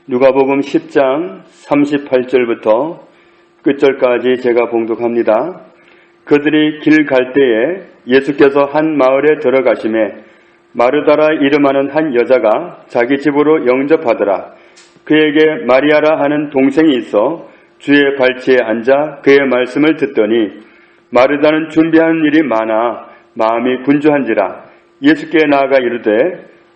누가복음 10장 38절부터 끝절까지 제가 봉독합니다. 그들이 길 갈 때에 예수께서 한 마을에 들어가심에 마르다라 이름하는 한 여자가 자기 집으로 영접하더라. 그에게 마리아라 하는 동생이 있어 주의 발치에 앉아 그의 말씀을 듣더니 마르다는 준비하는 일이 많아 마음이 분주한지라 예수께 나아가 이르되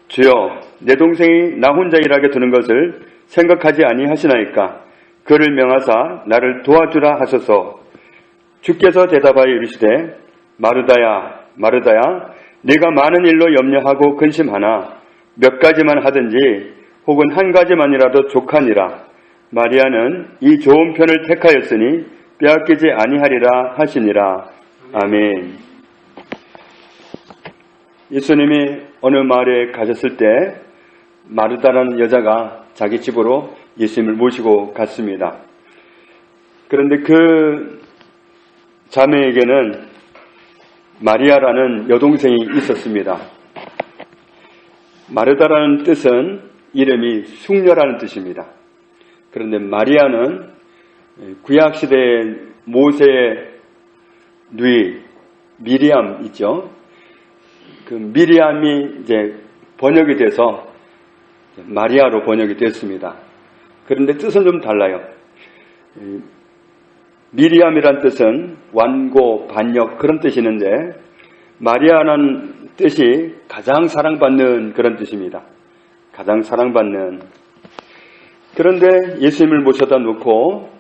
주여 내 동생이 나 혼자 일하게 두는 것을 생각하지 아니하시나이까. 그를 명하사 나를 도와주라 하소서. 주께서 대답하여 이르시되 마르다야 마르다야 네가 많은 일로 염려하고 근심하나 몇 가지만 하든지 혹은 한 가지만이라도 족하니라. 마리아는 이 좋은 편을 택하였으니 빼앗기지 아니하리라 하시니라. 아멘. 예수님이 어느 마을에 가셨을 때 마르다라는 여자가 자기 집으로 예수님을 모시고 갔습니다. 그런데 그 자매에게는 마리아라는 여동생이 있었습니다. 마르다라는 뜻은 이름이 숙녀라는 뜻입니다. 그런데 마리아는 구약시대의 모세의 누이 미리암 있죠? 그 미리암이 이제 번역이 돼서 마리아로 번역이 됐습니다. 그런데 뜻은 좀 달라요. 미리암이란 뜻은 완고, 반역 그런 뜻이 있는데 마리아라는 뜻이 가장 사랑받는 그런 뜻입니다. 가장 사랑받는. 그런데 예수님을 모셔다 놓고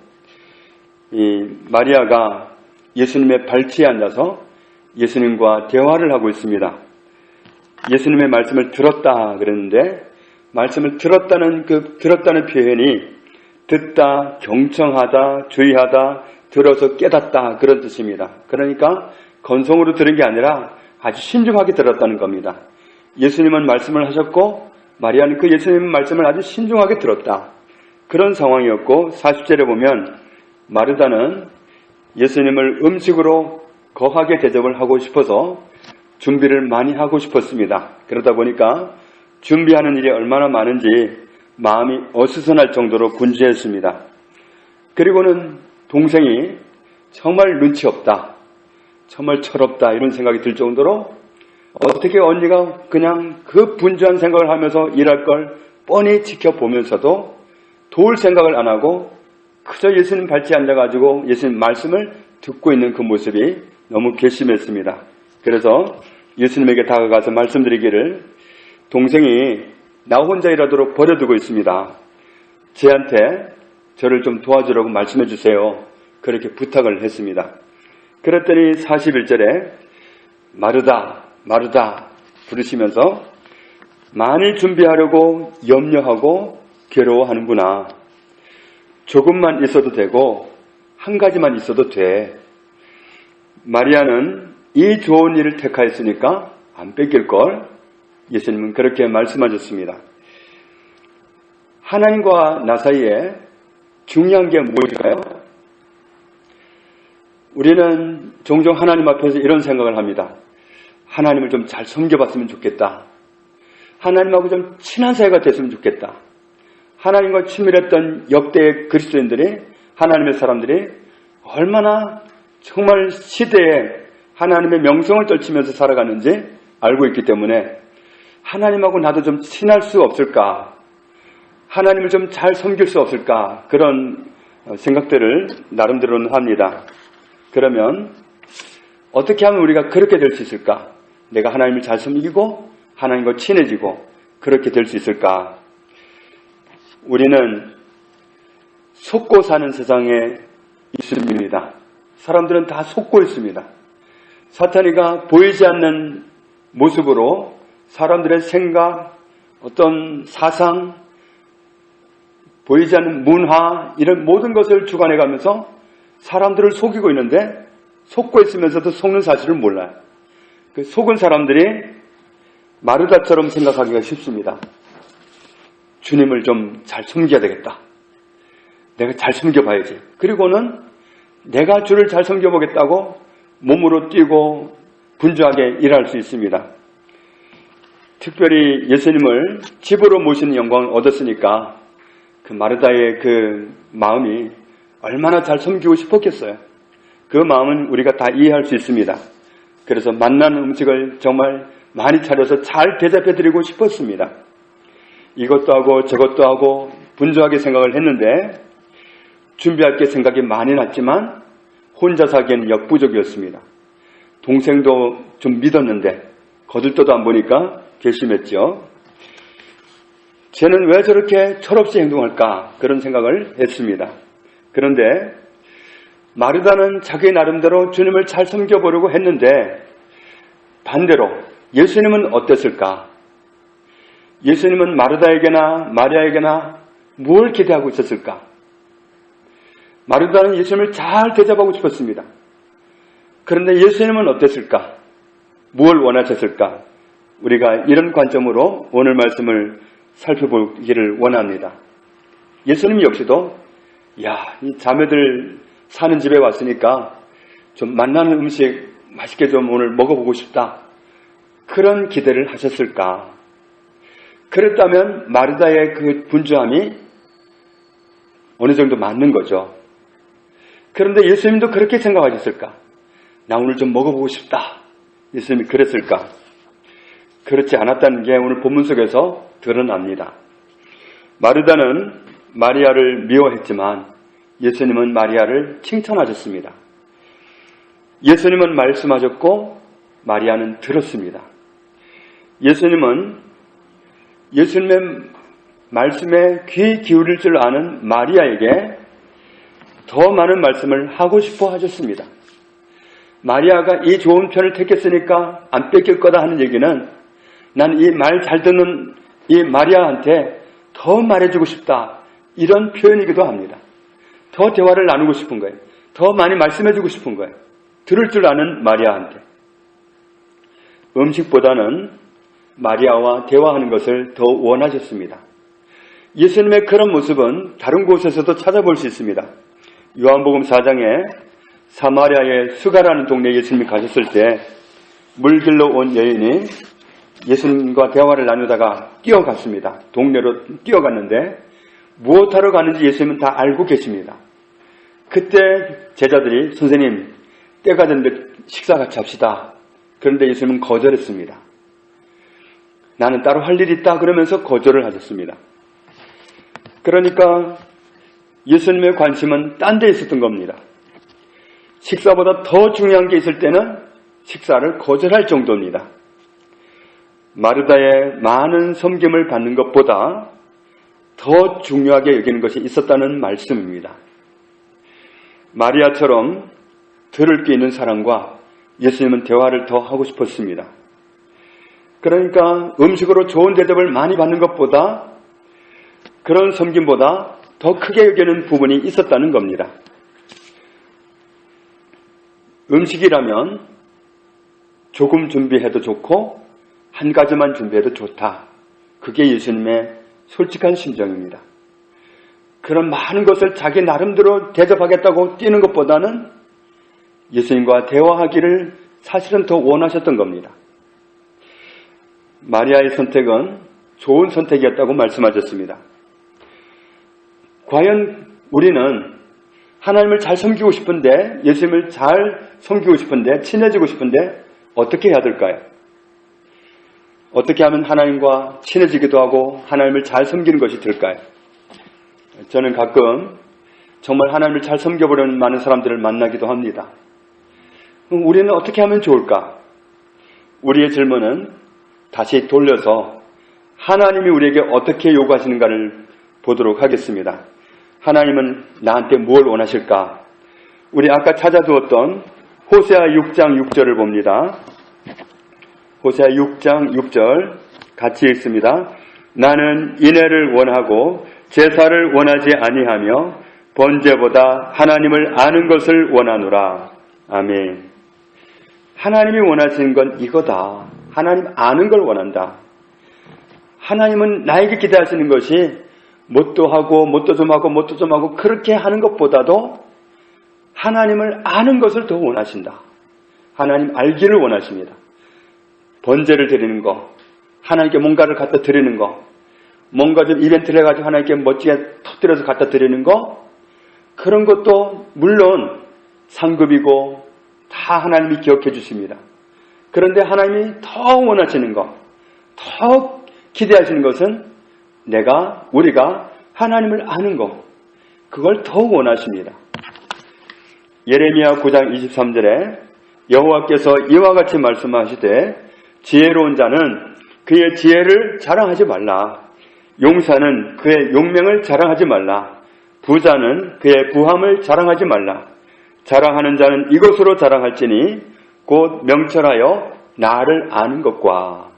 이 마리아가 예수님의 발치에 앉아서 예수님과 대화를 하고 있습니다. 예수님의 말씀을 들었다 그랬는데 말씀을 들었다는 표현이 듣다, 경청하다, 주의하다, 들어서 깨닫다 그런 뜻입니다. 그러니까 건성으로 들은 게 아니라 아주 신중하게 들었다는 겁니다. 예수님은 말씀을 하셨고 마리아는 그 예수님의 말씀을 아주 신중하게 들었다. 그런 상황이었고 40절에 보면 마르다는 예수님을 음식으로 거하게 대접을 하고 싶어서 준비를 많이 하고 싶었습니다. 그러다 보니까 준비하는 일이 얼마나 많은지 마음이 어수선할 정도로 분주했습니다. 그리고는 동생이 정말 눈치 없다, 정말 철없다 이런 생각이 들 정도로 어떻게 언니가 그냥 그 분주한 생각을 하면서 일할 걸 뻔히 지켜보면서도 도울 생각을 안 하고 그저 예수님 발치에 앉아가지고 예수님 말씀을 듣고 있는 그 모습이 너무 괘씸했습니다. 그래서 예수님에게 다가가서 말씀드리기를 동생이 나 혼자 일하도록 버려두고 있습니다. 쟤한테 저를 좀 도와주라고 말씀해 주세요. 그렇게 부탁을 했습니다. 그랬더니 41절에 마르다 마르다 부르시면서 많이 준비하려고 염려하고 괴로워하는구나. 조금만 있어도 되고 한 가지만 있어도 돼. 마리아는 이 좋은 일을 택하였으니까 안 뺏길걸. 예수님은 그렇게 말씀하셨습니다. 하나님과 나 사이에 중요한 게 무엇일까요? 우리는 종종 하나님 앞에서 이런 생각을 합니다. 하나님을 좀 잘 섬겨봤으면 좋겠다. 하나님하고 좀 친한 사이가 됐으면 좋겠다. 하나님과 친밀했던 역대의 그리스도인들이, 하나님의 사람들이 얼마나 정말 시대에 하나님의 명성을 떨치면서 살아가는지 알고 있기 때문에 하나님하고 나도 좀 친할 수 없을까? 하나님을 좀 잘 섬길 수 없을까? 그런 생각들을 나름대로는 합니다. 그러면 어떻게 하면 우리가 그렇게 될 수 있을까? 내가 하나님을 잘 섬기고 하나님과 친해지고 그렇게 될 수 있을까? 우리는 속고 사는 세상에 있습니다. 사람들은 다 속고 있습니다. 사탄이가 보이지 않는 모습으로 사람들의 생각, 어떤 사상, 보이지 않는 문화 이런 모든 것을 주관해가면서 사람들을 속이고 있는데 속고 있으면서도 속는 사실을 몰라요. 그 속은 사람들이 마르다처럼 생각하기가 쉽습니다. 주님을 좀 잘 섬겨야 되겠다. 내가 잘 섬겨봐야지. 그리고는 내가 주를 잘 섬겨보겠다고 몸으로 뛰고 분주하게 일할 수 있습니다. 특별히 예수님을 집으로 모시는 영광을 얻었으니까 그 마르다의 그 마음이 얼마나 잘 섬기고 싶었겠어요. 그 마음은 우리가 다 이해할 수 있습니다. 그래서 맛난 음식을 정말 많이 차려서 잘 대접해드리고 싶었습니다. 이것도 하고 저것도 하고 분주하게 생각을 했는데 준비할 게 생각이 많이 났지만 혼자서 하기에는 역부족이었습니다. 동생도 좀 믿었는데 거들떠도 안 보니까 괘씸했죠. 쟤는 왜 저렇게 철없이 행동할까? 그런 생각을 했습니다. 그런데 마르다는 자기 나름대로 주님을 잘 섬겨보려고 했는데 반대로 예수님은 어땠을까? 예수님은 마르다에게나 마리아에게나 뭘 기대하고 있었을까? 마르다는 예수님을 잘 대접하고 싶었습니다. 그런데 예수님은 어땠을까? 무엇을 원하셨을까? 우리가 이런 관점으로 오늘 말씀을 살펴보기를 원합니다. 예수님 역시도 이 자매들 사는 집에 왔으니까 좀 맛나는 음식 맛있게 좀 오늘 먹어보고 싶다. 그런 기대를 하셨을까? 그랬다면 마르다의 그 분주함이 어느 정도 맞는 거죠. 그런데 예수님도 그렇게 생각하셨을까? 나 오늘 좀 먹어보고 싶다. 예수님이 그랬을까? 그렇지 않았다는 게 오늘 본문 속에서 드러납니다. 마르다는 마리아를 미워했지만 예수님은 마리아를 칭찬하셨습니다. 예수님은 말씀하셨고 마리아는 들었습니다. 예수님은 예수님의 말씀에 귀 기울일 줄 아는 마리아에게 더 많은 말씀을 하고 싶어 하셨습니다. 마리아가 이 좋은 편을 택했으니까 안 뺏길 거다 하는 얘기는 난 이 말 잘 듣는 이 마리아한테 더 말해주고 싶다. 이런 표현이기도 합니다. 더 대화를 나누고 싶은 거예요. 더 많이 말씀해주고 싶은 거예요. 들을 줄 아는 마리아한테. 음식보다는 마리아와 대화하는 것을 더 원하셨습니다. 예수님의 그런 모습은 다른 곳에서도 찾아볼 수 있습니다. 요한복음 4장에 사마리아의 수가라는 동네에 예수님이 가셨을 때 물길로 온 여인이 예수님과 대화를 나누다가 뛰어갔습니다. 동네로 뛰어갔는데 무엇하러 가는지 예수님은 다 알고 계십니다. 그때 제자들이 선생님 때가 됐는데 식사 같이 합시다. 그런데 예수님은 거절했습니다. 나는 따로 할 일이 있다 그러면서 거절을 하셨습니다. 그러니까 예수님의 관심은 딴 데 있었던 겁니다. 식사보다 더 중요한 게 있을 때는 식사를 거절할 정도입니다. 마르다의 많은 섬김을 받는 것보다 더 중요하게 여기는 것이 있었다는 말씀입니다. 마리아처럼 들을 게 있는 사람과 예수님은 대화를 더 하고 싶었습니다. 그러니까 음식으로 좋은 대접을 많이 받는 것보다 그런 섬김보다 더 크게 여기는 부분이 있었다는 겁니다. 음식이라면 조금 준비해도 좋고 한 가지만 준비해도 좋다. 그게 예수님의 솔직한 심정입니다. 그런 많은 것을 자기 나름대로 대접하겠다고 뛰는 것보다는 예수님과 대화하기를 사실은 더 원하셨던 겁니다. 마리아의 선택은 좋은 선택이었다고 말씀하셨습니다. 과연 우리는 하나님을 잘 섬기고 싶은데, 예수님을 잘 섬기고 싶은데, 친해지고 싶은데 어떻게 해야 될까요? 어떻게 하면 하나님과 친해지기도 하고 하나님을 잘 섬기는 것이 될까요? 저는 가끔 정말 하나님을 잘 섬겨보려는 많은 사람들을 만나기도 합니다. 그럼 우리는 어떻게 하면 좋을까? 우리의 질문은 다시 돌려서 하나님이 우리에게 어떻게 요구하시는가를 보도록 하겠습니다. 하나님은 나한테 뭘 원하실까? 우리 아까 찾아두었던 호세아 6장 6절을 봅니다. 호세아 6장 6절 같이 읽습니다. 나는 인애를 원하고 제사를 원하지 아니하며 번제보다 하나님을 아는 것을 원하노라. 아멘. 하나님이 원하시는 건 이거다. 하나님 아는 걸 원한다. 하나님은 나에게 기대하시는 것이 뭣도 하고 뭣도 좀 하고 뭣도 좀 하고 그렇게 하는 것보다도 하나님을 아는 것을 더 원하신다. 하나님 알기를 원하십니다. 번제를 드리는 거, 하나님께 뭔가를 갖다 드리는 거, 뭔가 좀 이벤트를 해가지고 하나님께 멋지게 터뜨려서 갖다 드리는 거, 그런 것도 물론 상급이고 다 하나님이 기억해 주십니다. 그런데 하나님이 더 원하시는 것, 더 기대하시는 것은 우리가 하나님을 아는 것, 그걸 더 원하십니다. 예레미야 9장 23절에 여호와께서 이와 같이 말씀하시되 지혜로운 자는 그의 지혜를 자랑하지 말라. 용사는 그의 용맹을 자랑하지 말라. 부자는 그의 부함을 자랑하지 말라. 자랑하는 자는 이것으로 자랑할지니 곧 명철하여 나를 아는 것과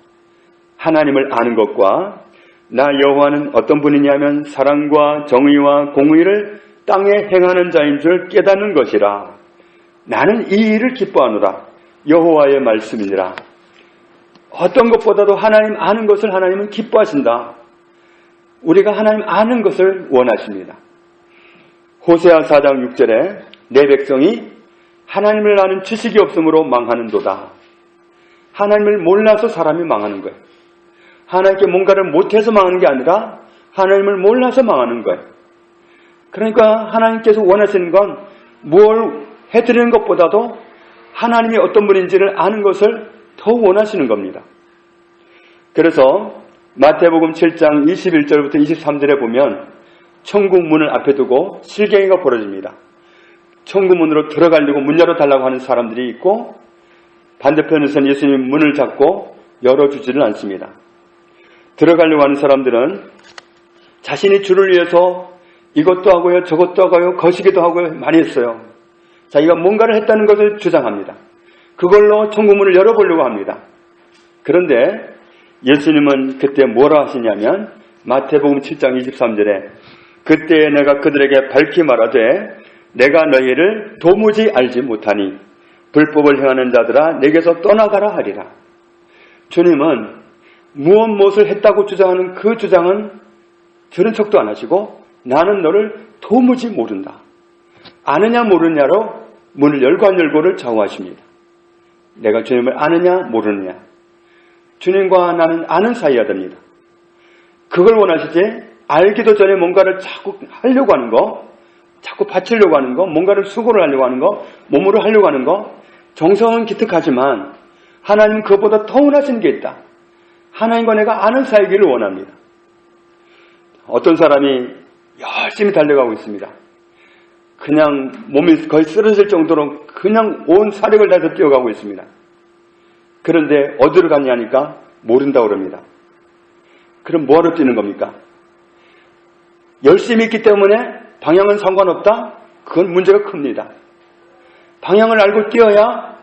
하나님을 아는 것과 나 여호와는 어떤 분이냐면 사랑과 정의와 공의를 땅에 행하는 자인 줄 깨닫는 것이라. 나는 이 일을 기뻐하노라. 여호와의 말씀이니라. 어떤 것보다도 하나님 아는 것을 하나님은 기뻐하신다. 우리가 하나님 아는 것을 원하십니다. 호세아 4장 6절에 내 백성이 하나님을 아는 지식이 없으므로 망하는도다. 하나님을 몰라서 사람이 망하는 거예요. 하나님께 뭔가를 못해서 망하는 게 아니라 하나님을 몰라서 망하는 거예요. 그러니까 하나님께서 원하시는 건 뭘 해드리는 것보다도 하나님이 어떤 분인지를 아는 것을 더 원하시는 겁니다. 그래서 마태복음 7장 21절부터 23절에 보면 천국 문을 앞에 두고 실갱이가 벌어집니다. 천국 문으로 들어가려고 문 열어달라고 하는 사람들이 있고, 반대편에서는 예수님 문을 잡고 열어주지를 않습니다. 들어가려고 하는 사람들은 자신이 주를 위해서 이것도 하고요, 저것도 하고요, 거시기도 하고요, 많이 했어요. 자기가 뭔가를 했다는 것을 주장합니다. 그걸로 천국문을 열어보려고 합니다. 그런데 예수님은 그때 뭐라 하시냐면 마태복음 7장 23절에 그때 내가 그들에게 밝히 말하되 내가 너희를 도무지 알지 못하니 불법을 행하는 자들아 내게서 떠나가라 하리라. 주님은 무엇을 했다고 주장하는 그 주장은 들은 척도 안 하시고 나는 너를 도무지 모른다. 아느냐 모르느냐로 문을 열고 안 열고를 좌우하십니다. 내가 주님을 아느냐 모르느냐. 주님과 나는 아는 사이여야 됩니다. 그걸 원하시지 알기도 전에 뭔가를 자꾸 하려고 하는 거, 자꾸 바치려고 하는 거, 뭔가를 수고를 하려고 하는 거, 몸으로 하려고 하는 거, 정성은 기특하지만 하나님은 그것보다 더 원하시는 게 있다. 하나님과 내가 아는 사이기를 원합니다. 어떤 사람이 열심히 달려가고 있습니다. 그냥 몸이 거의 쓰러질 정도로 그냥 온 사력을 다해서 뛰어가고 있습니다. 그런데 어디로 갔냐니까 모른다고 그럽니다. 그럼 뭐하러 뛰는 겁니까? 열심히 있기 때문에 방향은 상관없다? 그건 문제가 큽니다. 방향을 알고 뛰어야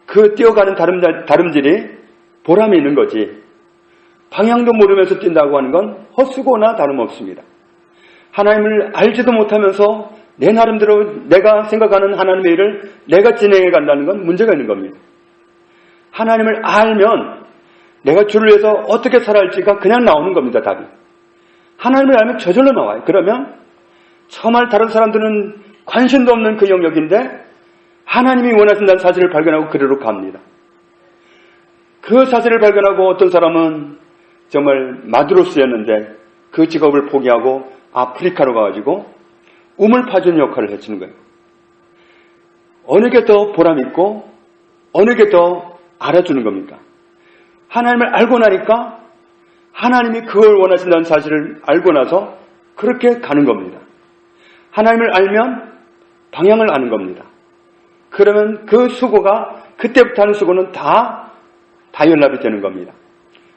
그 뛰어가는 다름질이 보람이 있는 거지. 방향도 모르면서 뛴다고 하는 건 헛수고나 다름없습니다. 하나님을 알지도 못하면서 내 나름대로 내가 생각하는 하나님의 일을 내가 진행해 간다는 건 문제가 있는 겁니다. 하나님을 알면 내가 주를 위해서 어떻게 살아야 할지가 그냥 나오는 겁니다. 답이. 하나님을 알면 저절로 나와요. 그러면 정말 다른 사람들은 관심도 없는 그 영역인데 하나님이 원하신다는 사실을 발견하고 그리로 갑니다. 그 사실을 발견하고 어떤 사람은 정말 마드로스였는데 그 직업을 포기하고 아프리카로 가가지고 우물 파주는 역할을 해주는 거예요. 어느 게 더 보람있고 어느 게 더 알아주는 겁니까? 하나님을 알고 나니까 하나님이 그걸 원하신다는 사실을 알고 나서 그렇게 가는 겁니다. 하나님을 알면 방향을 아는 겁니다. 그러면 그 수고가 그때부터 하는 수고는 다 연락이 되는 겁니다.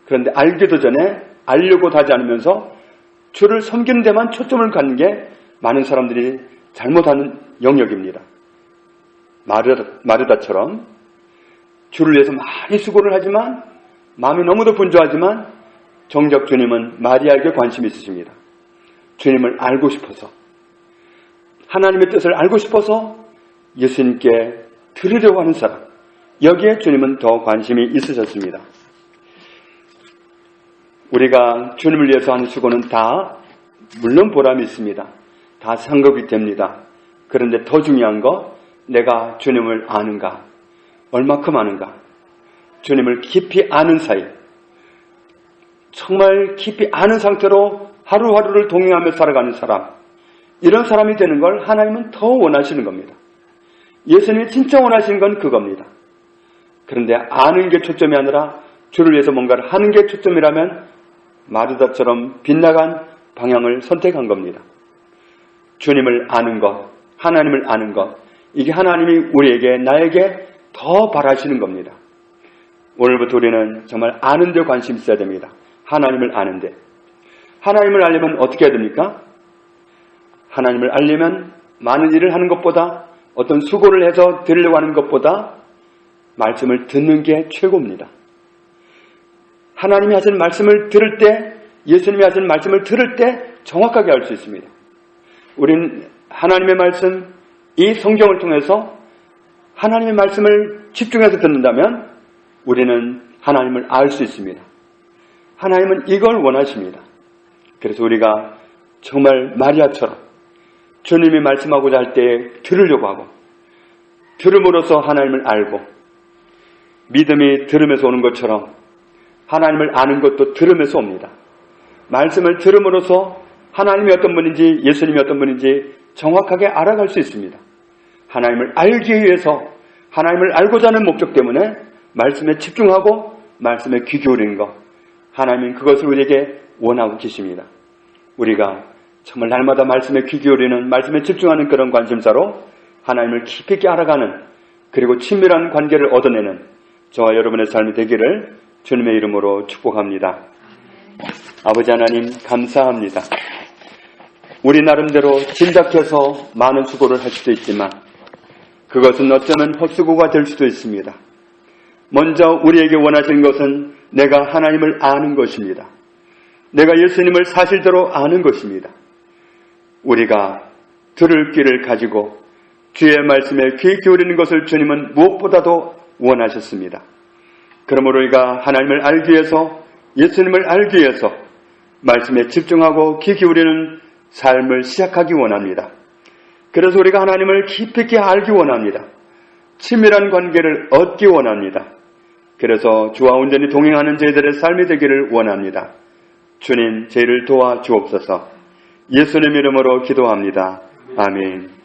그런데 알기도 전에 알려고 하지 않으면서 주를 섬기는 데만 초점을 갖는 게 많은 사람들이 잘못하는 영역입니다. 마르다처럼 주를 위해서 많이 수고를 하지만 마음이 너무도 분주하지만 정작 주님은 마리아에게 관심이 있으십니다. 주님을 알고 싶어서 하나님의 뜻을 알고 싶어서 예수님께 들으려고 하는 사람, 여기에 주님은 더 관심이 있으셨습니다. 우리가 주님을 위해서 하는 수고는 다 물론 보람이 있습니다. 다 상급이 됩니다. 그런데 더 중요한 거, 내가 주님을 아는가, 얼마큼 아는가, 주님을 깊이 아는 사이, 정말 깊이 아는 상태로 하루하루를 동행하며 살아가는 사람, 이런 사람이 되는 걸 하나님은 더 원하시는 겁니다. 예수님이 진짜 원하시는 건 그겁니다. 그런데 아는 게 초점이 아니라 주를 위해서 뭔가를 하는 게 초점이라면 마르다처럼 빗나간 방향을 선택한 겁니다. 주님을 아는 것, 하나님을 아는 것, 이게 하나님이 우리에게, 나에게 더 바라시는 겁니다. 오늘부터 우리는 정말 아는 데 관심 있어야 됩니다. 하나님을 아는데. 하나님을 알려면 어떻게 해야 됩니까? 하나님을 알려면 많은 일을 하는 것보다, 어떤 수고를 해서 드리려고 하는 것보다 말씀을 듣는 게 최고입니다. 하나님이 하시는 말씀을 들을 때, 예수님이 하시는 말씀을 들을 때 정확하게 알 수 있습니다. 우린 하나님의 말씀, 이 성경을 통해서 하나님의 말씀을 집중해서 듣는다면 우리는 하나님을 알 수 있습니다. 하나님은 이걸 원하십니다. 그래서 우리가 정말 마리아처럼 주님이 말씀하고자 할 때 들으려고 하고, 들음으로써 하나님을 알고, 믿음이 들음에서 오는 것처럼 하나님을 아는 것도 들음에서 옵니다. 말씀을 들음으로써 하나님이 어떤 분인지, 예수님이 어떤 분인지 정확하게 알아갈 수 있습니다. 하나님을 알기 위해서, 하나님을 알고자 하는 목적 때문에 말씀에 집중하고 말씀에 귀 기울이는 것, 하나님은 그것을 우리에게 원하고 계십니다. 우리가 정말 날마다 말씀에 귀 기울이는, 말씀에 집중하는 그런 관심사로 하나님을 깊이 있게 알아가는, 그리고 친밀한 관계를 얻어내는 저와 여러분의 삶이 되기를 주님의 이름으로 축복합니다. 아버지 하나님, 감사합니다. 우리 나름대로 짐작해서 많은 수고를 할 수도 있지만 그것은 어쩌면 헛수고가 될 수도 있습니다. 먼저 우리에게 원하시는 것은 내가 하나님을 아는 것입니다. 내가 예수님을 사실대로 아는 것입니다. 우리가 들을 귀를 가지고 주의 말씀에 귀 기울이는 것을 주님은 무엇보다도 원하셨습니다. 그러므로 우리가 하나님을 알기 위해서, 예수님을 알기 위해서 말씀에 집중하고 귀 기울이는 삶을 시작하기 원합니다. 그래서 우리가 하나님을 깊이 있게 알기 원합니다. 친밀한 관계를 얻기 원합니다. 그래서 주와 온전히 동행하는 저희들의 삶이 되기를 원합니다. 주님, 저희를 도와주옵소서. 예수님 이름으로 기도합니다. 아멘.